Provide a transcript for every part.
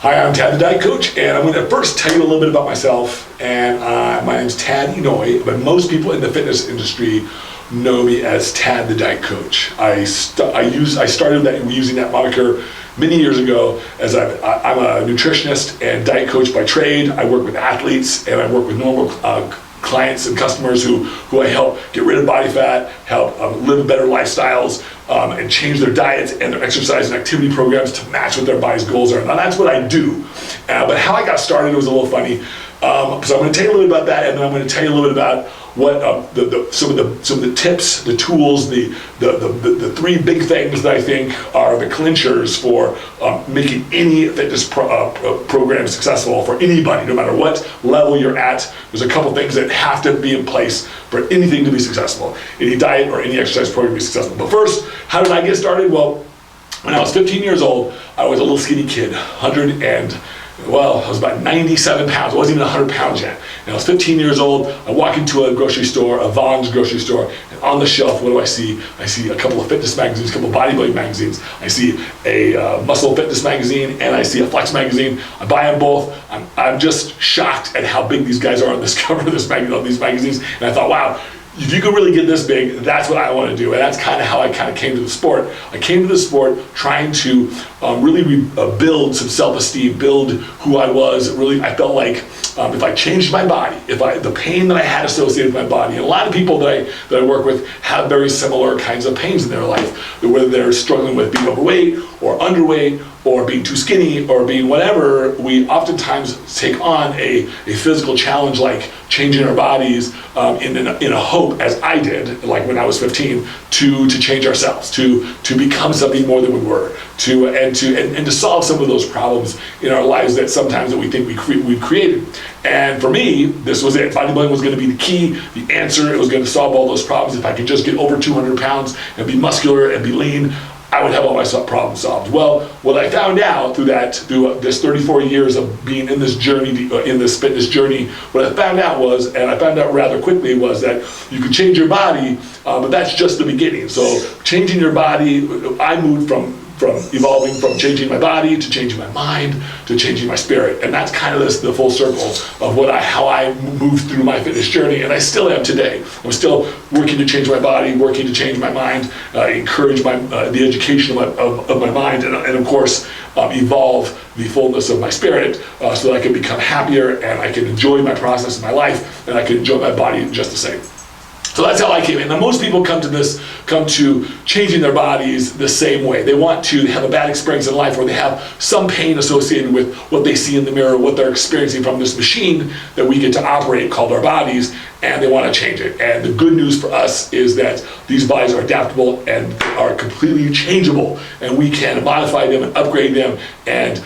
Hi, I'm Tad the Diet Coach, and I'm going to first tell you a little bit about myself. And my name's Tad Inouye, but most people in the fitness industry know me as Tad the Diet Coach. I started using that moniker many years ago, as I'm a nutritionist and diet coach by trade. I work with athletes and I work with normal clients and customers who I help get rid of body fat, help live better lifestyles, and change their diets and their exercise and activity programs to match what their body's goals are. Now that's what I do. But how I got started was a little funny. So I'm going to tell you a little bit about that, and then I'm going to tell you a little bit about what some of the tips, the tools, the three big things that I think are the clinchers for making any fitness program successful for anybody, no matter what level you're at. There's a couple things that have to be in place for anything to be successable, any diet or any exercise program to be successful. But first, how did I get started? Well, when I was 15 years old, I was a little skinny kid, I was about 97 pounds. I wasn't even 100 pounds yet. And I was 15 years old. I walk into a grocery store, a Vons grocery store, and on the shelf, what do I see? I see a couple of fitness magazines, a couple of bodybuilding magazines. I see a muscle fitness magazine, and I see a flex magazine. I buy them both. I'm just shocked at how big these guys are on this cover of these magazines. And I thought, wow, if you could really get this big, that's what I want to do. And that's kind of how I came to the sport. I came to the sport trying to really build some self-esteem, build who I was. Really, I felt like if I changed my body, the pain that I had associated with my body, and a lot of people that I work with have very similar kinds of pains in their life, whether they're struggling with being overweight or underweight or being too skinny or being whatever. We oftentimes take on a physical challenge like changing our bodies in a hope, as I did, like when I was 15, to change ourselves, to become something more than we were, and to solve some of those problems in our lives that sometimes that we think we've created. And for me, this was it. Bodybuilding was going to be the key, the answer. It was going to solve all those problems. If I could just get over 200 pounds and be muscular and be lean, I would have all my problems solved. Well, what I found out through this 34 years of being in this journey, in this fitness journey, what I found out was, and I found out rather quickly, was that you can change your body, but that's just the beginning. So changing your body, I moved from evolving from changing my body to changing my mind to changing my spirit, and that's kind of the full circle of how I moved through my fitness journey, and I still am today. I'm still working to change my body, working to change my mind, encourage the education of my mind, and of course evolve the fullness of my spirit, so that I can become happier and I can enjoy my process in my life, and I can enjoy my body just the same. So that's how I came in. Now most people come to changing their bodies the same way. They want to have a bad experience in life where they have some pain associated with what they see in the mirror, what they're experiencing from this machine that we get to operate called our bodies, and they want to change it. And the good news for us is that these bodies are adaptable and are completely changeable, and we can modify them and upgrade them and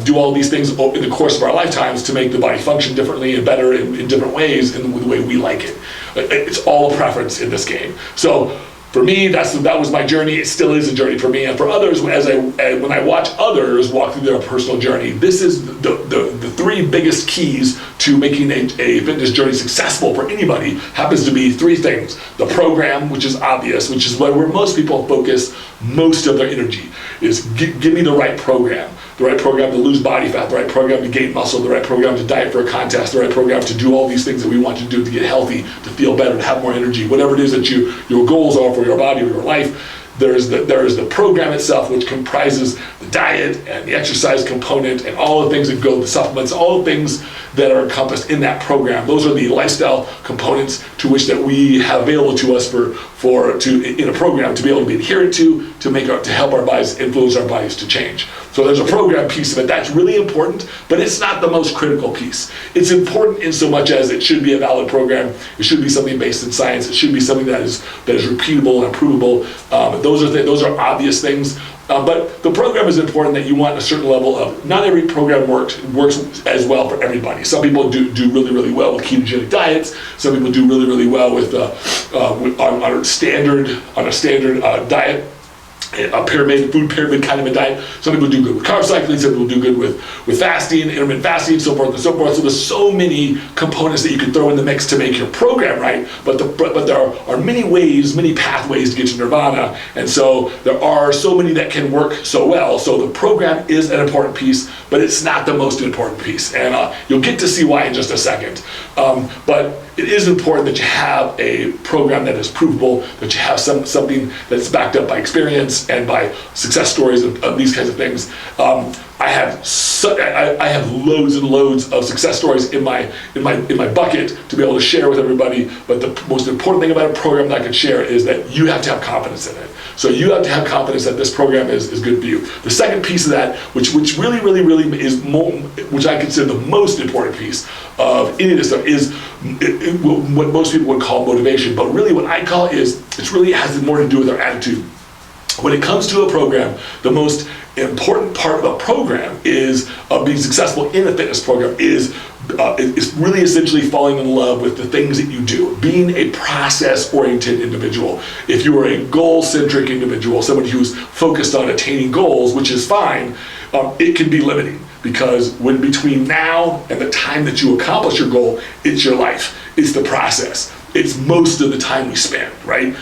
do all these things in the course of our lifetimes to make the body function differently and better in different ways in the way we like it. It's all a preference in this game. So for me, that was my journey. It still is a journey for me, and for others, when I watch others walk through their personal journey, this is the three biggest keys to making a fitness journey successful for anybody. Happens to be three things: the program, which is obvious, which is where most people focus most of their energy, is give me the right program. The right program to lose body fat, the right program to gain muscle, the right program to diet for a contest, the right program to do all these things that we want to do to get healthy, to feel better, to have more energy, whatever it is that your goals are for your body or your life. There is the program itself, which comprises the diet and the exercise component and all the things that go, the supplements, all the things that are encompassed in that program. Those are the lifestyle components to which that we have available to us in a program to be able to be adherent to help our bodies, influence our bodies to change. So there's a program piece of it that's really important, but it's not the most critical piece. It's important in so much as it should be a valid program. It should be something based in science. It should be something that is repeatable and provable. Those are obvious things. But the program is important, that you want a certain level of, not every program works as well for everybody. Some people do really, really well with ketogenic diets. Some people do really, really well with on a standard diet. food pyramid kind of a diet. Some people do good with carb cycling, some people do good with fasting, intermittent fasting, so forth and so forth. So there's so many components that you can throw in the mix to make your program right, but there are many ways, many pathways to get to nirvana, and so there are so many that can work so well. So the program is an important piece, but it's not the most important piece, and you'll get to see why in just a second. But it is important that you have a program that is provable, that you have something that's backed up by experience and by success stories of these kinds of things. I have loads and loads of success stories in my bucket to be able to share with everybody. But the most important thing about a program that I can share is that you have to have confidence in it. So you have to have confidence that this program is good for you. The second piece of that, which really is which I consider the most important piece of any of this stuff, is what most people would call motivation. But really, what I call it really has more to do with our attitude. When it comes to a program, the most important part of a program is being successful in a fitness program is really essentially falling in love with the things that you do, being a process-oriented individual. If you are a goal-centric individual, someone who's focused on attaining goals, which is fine, it can be limiting, because when between now and the time that you accomplish your goal, it's your life, it's the process. It's most of the time we spend, right?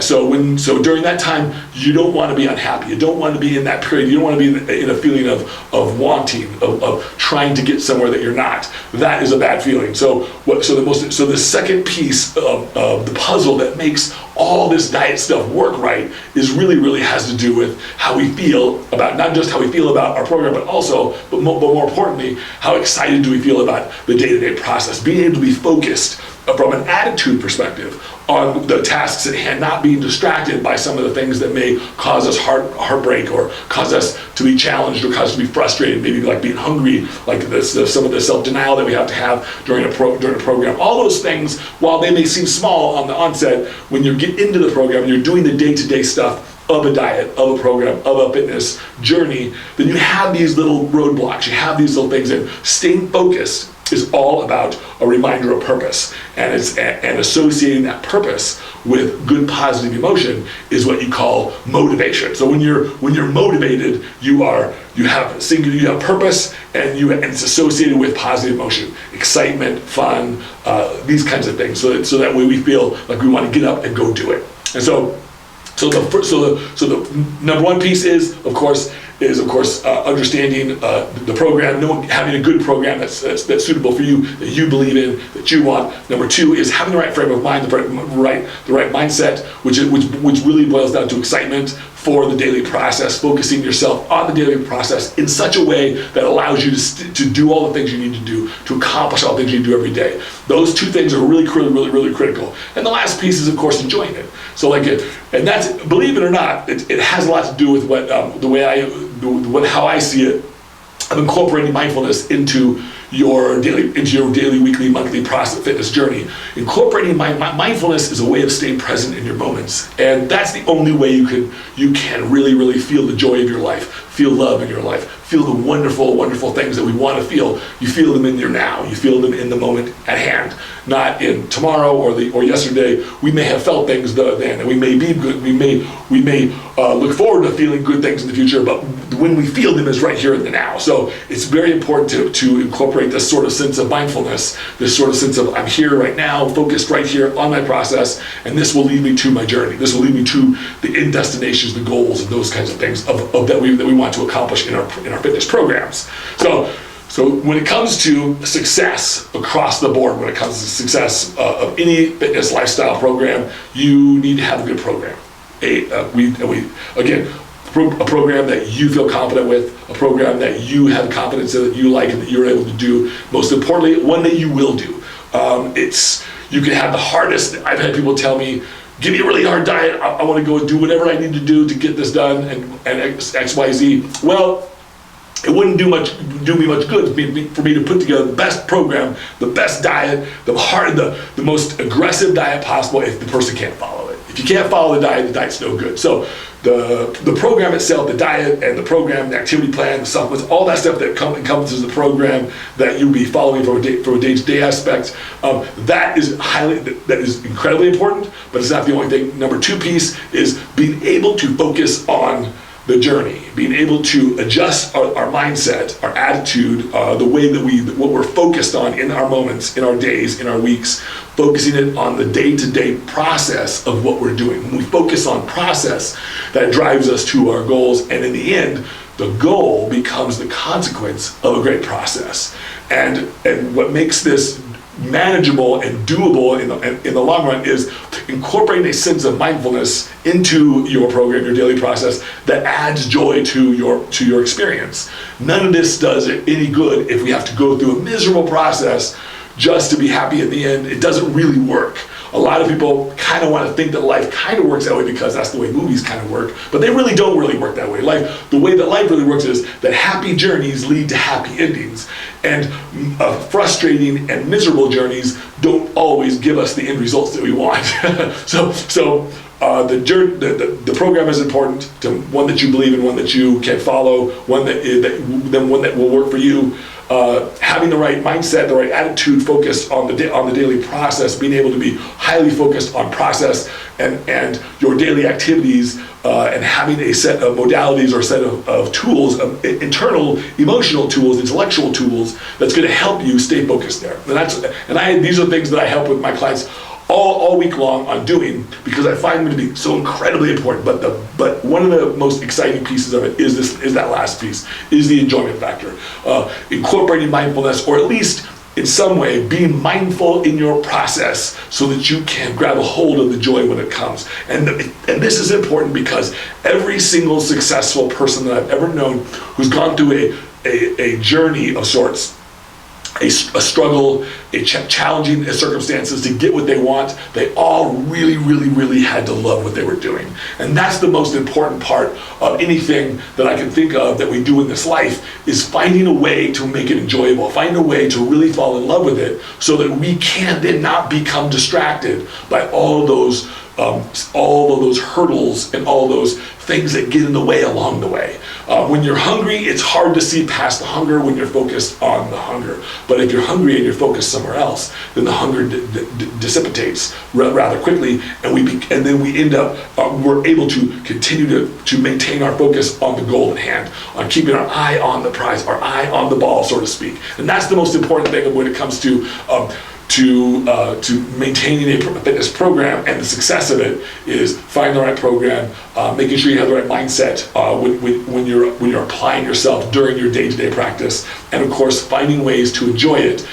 So during that time, you don't want to be unhappy. You don't want to be in that period. You don't want to be in a feeling of wanting, of trying to get somewhere that you're not. That is a bad feeling. So the second piece of the puzzle that makes all this diet stuff work right is really has to do with how we feel about, not just how we feel about our program, but more importantly, how excited do we feel about the day-to-day process, being able to be focused from an attitude perspective on the tasks at hand, not being distracted by some of the things that may cause us heartbreak, or cause us to be challenged, or cause us to be frustrated, maybe like being hungry, like some of the self-denial that we have to have during a program. All those things, while they may seem small on the onset, when you get into the program and you're doing the day-to-day stuff of a diet, of a program, of a fitness journey, then you have these little roadblocks, you have these little things, and staying focused is all about a reminder of purpose, and associating that purpose with good positive emotion is what you call motivation. So when you're motivated, you have purpose, and it's associated with positive emotion, excitement, fun, these kinds of things. So that way we feel like we want to get up and go do it. And so the number one piece is of course understanding the program, having a good program that's suitable for you, that you believe in, that you want. Number two is having the right frame of mind, the right mindset, which really boils down to excitement for the daily process, focusing yourself on the daily process in such a way that allows you to do all the things you need to do, to accomplish all the things you do every day. Those two things are really critical. And the last piece is, of course, enjoying it. So and that's, believe it or not, it has a lot to do with how I see it, of incorporating mindfulness into your daily, weekly, monthly process fitness journey. Incorporating mindfulness is a way of staying present in your moments, and that's the only way you can really feel the joy of your life, feel love in your life, feel the wonderful things that we want to feel. You feel them in your now. You feel them in the moment at hand, not in tomorrow or yesterday. We may have felt things then, and we may be good. We may look forward to feeling good things in the future, but when we feel them is right here in the now. So it's very important to incorporate this sort of sense of mindfulness, this sort of sense of I'm here right now, focused right here on my process, and this will lead me to my journey. This will lead me to the end destinations, the goals, and those kinds of things that we want to accomplish in our fitness programs. So when it comes to success across the board, when it comes to success of any fitness lifestyle program, you need to have a good program. A program that you feel confident with, a program that you have confidence in, that you like, and that you're able to do. Most importantly, one that you will do. You can have the hardest. I've had people tell me, give me a really hard diet. I want to go and do whatever I need to do to get this done, and X, Y, Z. Well, it wouldn't do me much good for me to put together the best program, the best diet, the most aggressive diet possible if the person can't follow it. If you can't follow the diet's no good. So the program itself, the diet and the program, the activity plan, the supplements, all that stuff that encompasses the program that you'll be following from a day-to-day aspect, that is incredibly important, but it's not the only thing. Number 2 piece is being able to focus on the journey, being able to adjust our mindset, our attitude, the way that what we're focused on in our moments, in our days, in our weeks, focusing it on the day-to-day process of what we're doing. When we focus on process, that drives us to our goals, and in the end, the goal becomes the consequence of a great process. And what makes this manageable and doable in the long run is to incorporate a sense of mindfulness into your program, your daily process, that adds joy to your experience. None of this does it any good if we have to go through a miserable process just to be happy at the end. It doesn't really work. A lot of people kind of want to think that life kind of works that way because that's the way movies kind of work, but they really don't really work that way. The way that life really works is that happy journeys lead to happy endings, and frustrating and miserable journeys don't always give us the end results that we want. The program is important, to one that you believe in, one that you can follow, one that will work for you. Having the right mindset, the right attitude, focused on the daily process, being able to be highly focused on process and your daily activities, and having a set of modalities or a set of tools, internal emotional tools, intellectual tools, that's going to help you stay focused there. These are things that I help with my clients all week long on doing, because I find them to be so incredibly important. But one of the most exciting pieces of it is that last piece, is the enjoyment factor. Incorporating mindfulness, or at least in some way being mindful in your process so that you can grab a hold of the joy when it comes. And this is important because every single successful person that I've ever known who's gone through a journey of sorts, a struggle, challenging circumstances to get what they want, they all really, really, really had to love what they were doing. And that's the most important part of anything that I can think of that we do in this life, is finding a way to make it enjoyable, find a way to really fall in love with it so that we can then not become distracted by all of those hurdles and all those things that get in the way along the way. When you're hungry, it's hard to see past the hunger when you're focused on the hunger. But if you're hungry and you're focused somewhere else, then the hunger dissipates rather quickly, and then we end up, we're able to continue to maintain our focus on the goal at hand, on keeping our eye on the prize, our eye on the ball, so to speak. And that's the most important thing when it comes to maintaining a fitness program, and the success of it is finding the right program, making sure you have the right mindset when you're applying yourself during your day-to-day practice, and of course finding ways to enjoy it.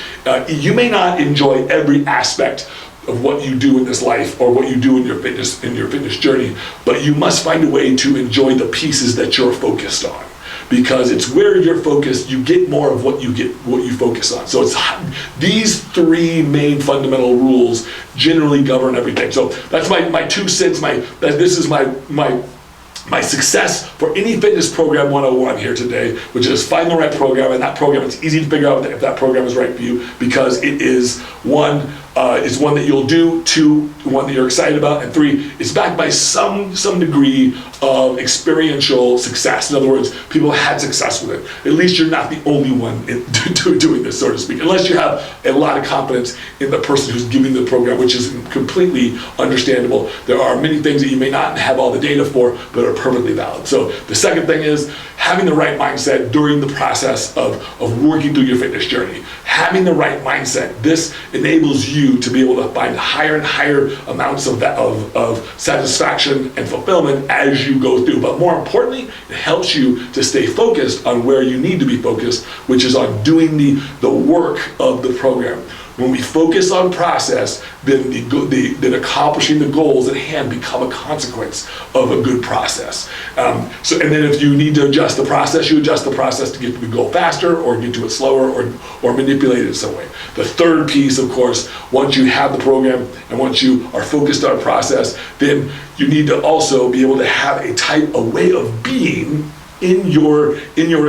You may not enjoy every aspect of what you do in this life or what you do in your fitness journey, but you must find a way to enjoy the pieces that you're focused on. Because it's where you're focused, you get more of what you focus on. So it's these 3 main fundamental rules generally govern everything. So that's my 2 cents. This is my success for any fitness program 101 here today, which is find the right program, and that program, it's easy to figure out if that program is right for you, because it is one that you'll do, 2, one that you're excited about, and 3, it's backed by some degree of experiential success. In other words, people had success with it. At least you're not the only one doing this, so to speak, unless you have a lot of confidence in the person who's giving the program, which is completely understandable. There are many things that you may not have all the data for, but are perfectly valid. So the second thing is having the right mindset during the process of working through your fitness journey. Having the right mindset, this enables you to be able to find higher and higher amounts of satisfaction and fulfillment as you go through. But more importantly, it helps you to stay focused on where you need to be focused, which is on doing the work of the program. When we focus on process, then accomplishing the goals at hand become a consequence of a good process. And then if you need to adjust the process, you adjust the process to get to the goal faster, or get to it slower, or manipulate it in some way. The third piece, of course, once you have the program and once you are focused on process, then you need to also be able to have a way of being in your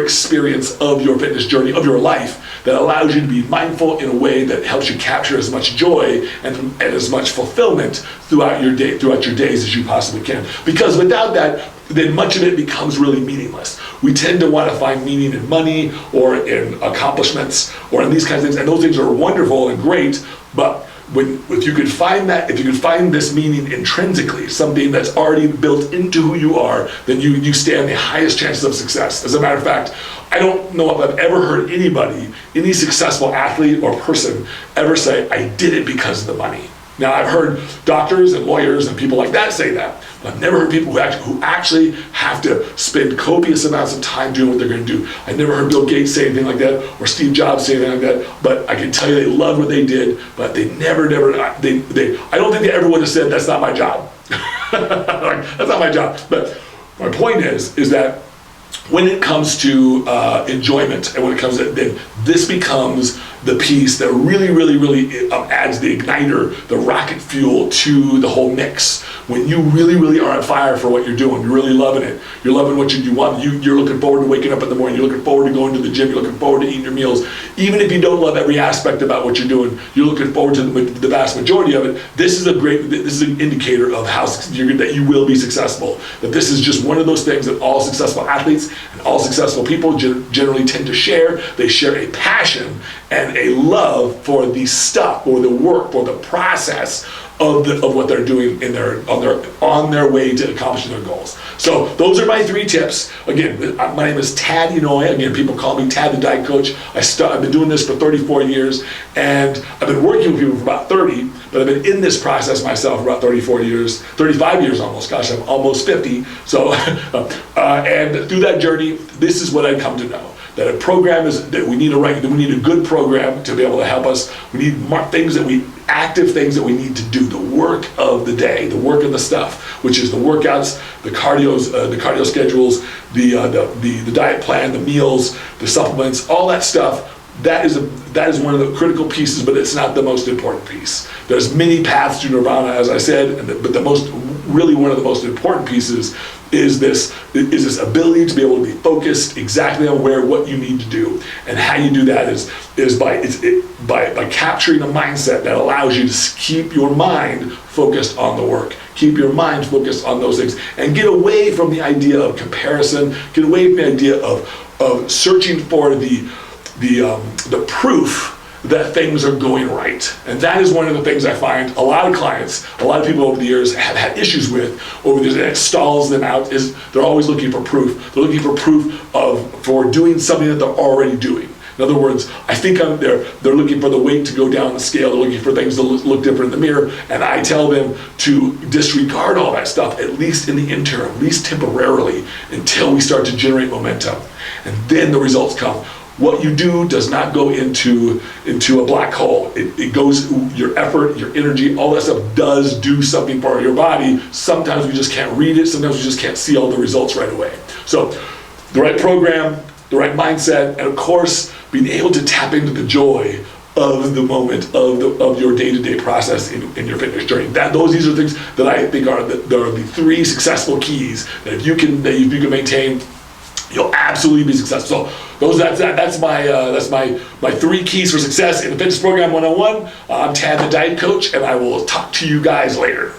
experience of your fitness journey, of your life, that allows you to be mindful in a way that helps you capture as much joy and as much fulfillment throughout your days as you possibly can. Because without that, then much of it becomes really meaningless. We tend to want to find meaning in money or in accomplishments or in these kinds of things, and those things are wonderful and great, but if you could find this meaning intrinsically, something that's already built into who you are, then you stand the highest chances of success. As a matter of fact, I don't know if I've ever heard anybody, any successful athlete or person, ever say, I did it because of the money. Now, I've heard doctors and lawyers and people like that say that, but I've never heard people who actually have to spend copious amounts of time doing what they're going to do. I never heard Bill Gates say anything like that, or Steve Jobs say anything like that, but I can tell you they loved what they did, but they I don't think they ever would have said, that's not my job. That's not my job. But my point is that when it comes to enjoyment, and when it comes to, then this becomes the piece that really, really, really adds the igniter, the rocket fuel to the whole mix. When you really, really are on fire for what you're doing, you're really loving it. You're loving what you want. You're looking forward to waking up in the morning. You're looking forward to going to the gym. You're looking forward to eating your meals. Even if you don't love every aspect about what you're doing, you're looking forward to the vast majority of it. This is an indicator of that you will be successful. That this is just one of those things that all successful athletes and all successful people generally tend to share. They share a passion and a love for the stuff, or the work, or the process of what they're doing on their way to accomplishing their goals. So those are my 3 tips. Again, my name is Tad Inouye. Again, people call me Tad the Diet Coach. I've been doing this for 34 years, and I've been working with people for about 30, but I've been in this process myself for about 34 years, 35 years almost. Gosh, I'm almost 50. So, and through that journey, this is what I've come to know. That a program that we need a good program to be able to help us. We need active things that we need to do, the work of the day, the work of the stuff, which is the workouts, the cardio schedules, the diet plan, the meals, the supplements, all that stuff. That is one of the critical pieces, but it's not the most important piece. There's many paths to nirvana, as I said, but one of the most important pieces is this ability to be able to be focused exactly on what you need to do. And how you do that is by capturing a mindset that allows you to keep your mind focused on the work, keep your mind focused on those things, and get away from the idea of comparison, get away from the idea of searching for the proof that things are going right. And that is one of the things I find a lot of clients, a lot of people over the years have had issues with over the years, and it stalls them out, is they're always looking for proof. They're looking for proof for doing something that they're already doing. In other words, I think they're looking for the weight to go down the scale. They're looking for things to look different in the mirror. And I tell them to disregard all that stuff, at least in the interim, at least temporarily, until we start to generate momentum. And then the results come. What you do does not go into a black hole. It goes, your effort, your energy, all that stuff does do something for your body. Sometimes we just can't read it. Sometimes we just can't see all the results right away. So the right program, the right mindset, and of course, being able to tap into the joy of the moment of your day-to-day process in your fitness journey. These are things that I think are the 3 successful keys that if you can maintain, you'll absolutely be successful. So that's my 3 keys for success in the Fitness Program 101. I'm Tad the Diet Coach, and I will talk to you guys later.